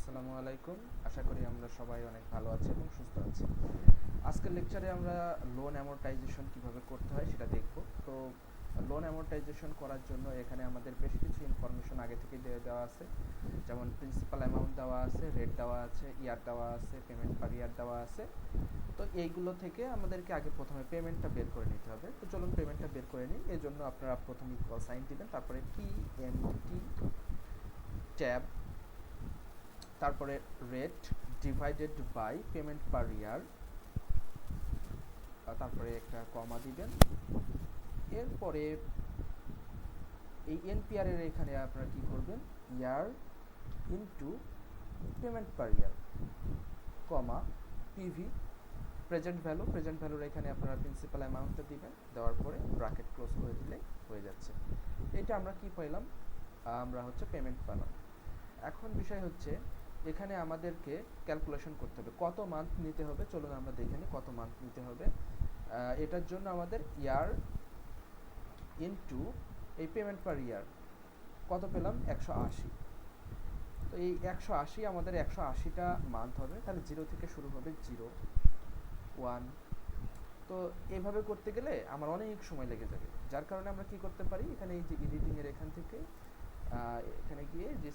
আসসালামু আলাইকুম। আশা করি আমরা সবাই অনেক ভালো আছি এবং সুস্থ আছি। আজকের লেকচারে আমরা লোন অ্যামortization কিভাবে করতে হয় সেটা দেখব। তো লোন অ্যামortization করার জন্য এখানে আমাদের বেশ কিছু ইনফরমেশন আগে থেকেই দেওয়া আছে। যেমন প্রিন্সিপাল অ্যামাউন্ট দেওয়া আছে, রেট দেওয়া আছে, ইয়ার দেওয়া আছে, পেমেন্ট পার ইয়ার দেওয়া আছে। তো এইগুলো থেকে আমাদেরকে আগে প্রথমে পেমেন্টটা বের করে নিতে হবে। তো চলুন পেমেন্টটা বের করে নিই। এর জন্য আপনারা প্রথমে ইকুয়াল সাইন দিবেন, তারপরে পিএমটি ট্যাব, তারপরে rate divided by payment per ইয়ার, তারপরে একটা কমা দিবেন। এরপরে এই এনপিআর এর এখানে আপনারা কি করবেন, ইয়ার ইনটু পেমেন্ট পার ইয়ার, কমা পিভি প্রেজেন্ট ভ্যালুর এখানে আপনারা প্রিন্সিপাল অ্যামাউন্টটা দিবেন, দেওয়ার পরে ব্র্যাকেট ক্লোজ করে দিলে হয়ে যাচ্ছে। এটা আমরা কি পাইলাম, আমরা হচ্ছে পেমেন্ট পেলাম। এখন বিষয় হচ্ছে এখানে আমাদেরকে ক্যালকুলেশন করতে হবে কত মান্থ নিতে হবে। চলুন আমরা দেখে নিই কত মান্থ নিতে হবে। এটার জন্য আমাদের ইয়ার ইনটু এই পেমেন্ট পার ইয়ার কত পেলাম, 180। তো এই 180 আমাদের 180টা মান্থ হবে, তাহলে 0 থেকে শুরু হবে, 0 1। তো এভাবে করতে গেলে আমার অনেক সময় লেগে যাবে, যার কারণে আমরা কি করতে পারি, এখানে এই যে এডিটিংয়ের এখান থেকে এখানে গিয়ে যে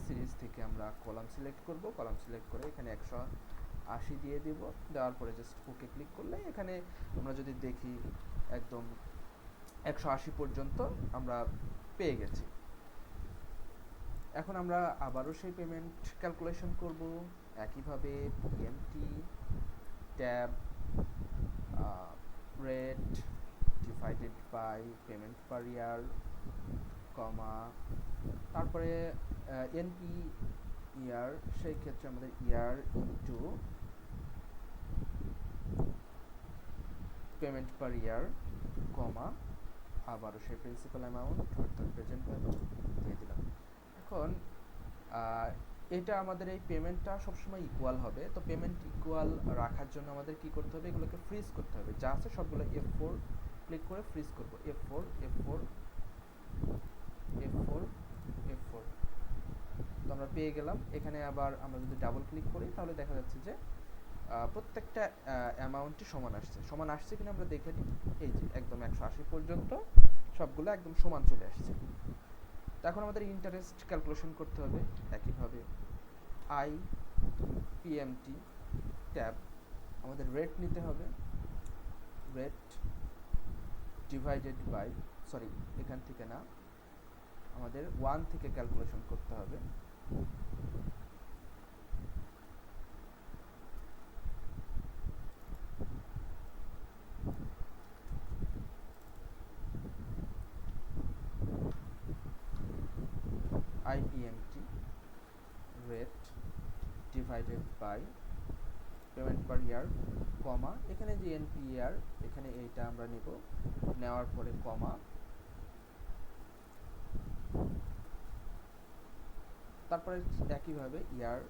সিরিজ থেকে আমরা কলাম সিলেক্ট করব, কলাম সিলেক্ট করে এখানে 180 দিয়ে দিব, দেওয়ার পরে জাস্ট ওকে ক্লিক করলে এখানে আমরা যদি দেখি একদম 180 পর্যন্ত আমরা পেয়ে গেছি। এখন আমরা আবারও সেই পেমেন্ট ক্যালকুলেশন করব একইভাবে, PMT tab rate divided by payment per year, comma তারপরে এনপি ইয়ার, সেই ক্ষেত্রে আমাদের ইয়ার ইনটু পেমেন্ট পার ইয়ার, কমা আবারও সেই প্রিন্সিপাল অ্যামাউন্ট অর্থাৎ প্রেজেন্ট ভ্যালু দিয়ে দিলাম। এখন এটা আমাদের এই পেমেন্টটা সবসময় ইকুয়াল হবে। তো পেমেন্ট ইকুয়াল রাখার জন্য আমাদের কি করতে হবে, এগুলোকে ফ্রিজ করতে হবে, যা আছে সবগুলো F4 ক্লিক করে ফ্রিজ করব, F4 F4 F4 F4। তো আমরা পেয়ে গেলাম। এখানে আবার আমরা যদি ডাবল ক্লিক করি তাহলে দেখা যাচ্ছে যে প্রত্যেকটা অ্যামাউন্টই সমান আসছে কিনা আমরা দেখে নিই। এই যে একদম 180 পর্যন্ত সবগুলো একদম সমান চলে আসছে। তো এখন আমাদের ইন্টারেস্ট ক্যালকুলেশন করতে হবে একইভাবে, আই পিএমটি ট্যাব, আমাদের রেট নিতে হবে, রেট ডিভাইডেড বাই, সরি এখান থেকে না, আমাদের 1 থেকে ক্যালকুলেশন করতে হবে। আইপিএমটি rate divided by payment per year, কমা এখানে যে এনপিআর এখানে এইটা আমরা নিব, নেওয়ার পরে কমা, তারপরে একইভাবে ইয়ার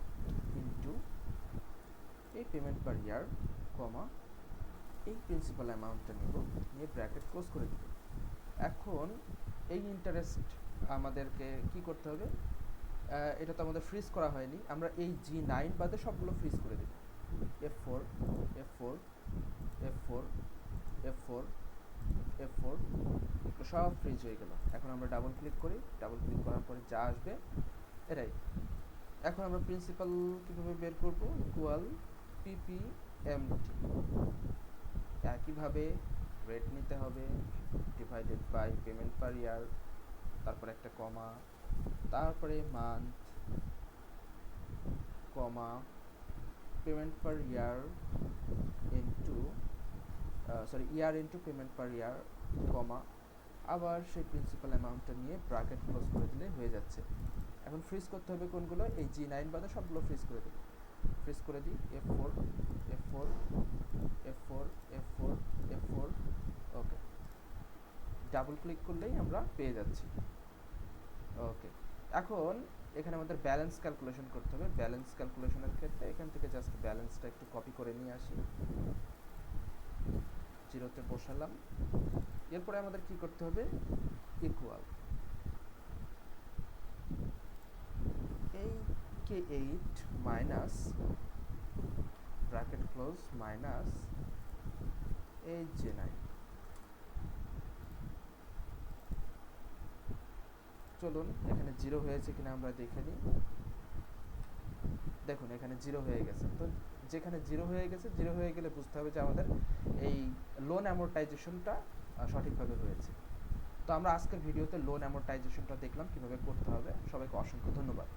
ইনটু এই পেমেন্ট পার ইয়ার, কমা এই প্রিন্সিপাল অ্যামাউন্টটা নিব, নিয়ে ব্র্যাকেট ক্লোজ করে দিব। এখন এই ইন্টারেস্ট আমাদেরকে কি করতে হবে, এটা তো আমাদের ফ্রিজ করা হয়নি, আমরা এই G9 বাদে সবগুলো ফ্রিজ করে দেব, F4 F4 F4 F4 F4, সব ফ্রিজ হয়ে গেল। এখন আমরা ডাবল ক্লিক করি, ডাবল ক্লিক করার পরে যা আসবে এটাই। এখন আমরা প্রিন্সিপাল কিভাবে বের করব, ইকুয়াল পিপিএমটি, একইভাবে রেট নিতে হবে ডিভাইডেড বাই পেমেন্ট পার ইয়ার, তারপর একটা কমা, তারপরে মান্থ, কমা পেমেন্ট পার ইয়ার ইনটু ইয়ার ইনটু পেমেন্ট পার ইয়ার, কমা আবার সেই প্রিন্সিপাল অ্যামাউন্টটা নিয়ে ব্র্যাকেট ক্লোজ করে দিলে হয়ে যাচ্ছে। এখন ফ্রিজ করতে হবে কোনগুলো, এই G9 বাদে সবগুলো ফ্রিজ করে দেব, ফ্রিজ করে দিই, F4 F4 F4 F4 F4, ওকে, ডাবল ক্লিক করলেই আমরা পেয়ে যাচ্ছি। ওকে, এখন এখানে আমাদের ব্যালেন্স ক্যালকুলেশন করতে হবে। ব্যালেন্স ক্যালকুলেশনের ক্ষেত্রে এখান থেকে জাস্ট ব্যালেন্সটা একটু কপি করে নিয়ে আসি, 0তে বসালাম। এরপরে আমাদের কি করতে হবে, ইকুয়াল এই কে8 minus bracket close minus H9। চলুন এখানে 0 হয়েছে কিনা আমরা দেখে নিই। দেখুন এখানে 0 হয়ে গেছে। তো যেখানে 0 হয়ে গেছে, 0 হয়ে গেলে বুঝতে হবে যে আমাদের এই লোন অ্যামorটাইজেশনটা সঠিকভাবে হয়েছে। তো আমরা আজকের ভিডিওতে লোন অ্যামorটাইজেশনটা দেখলাম কিভাবে করতে হবে। সবাইকে অসংখ্য ধন্যবাদ।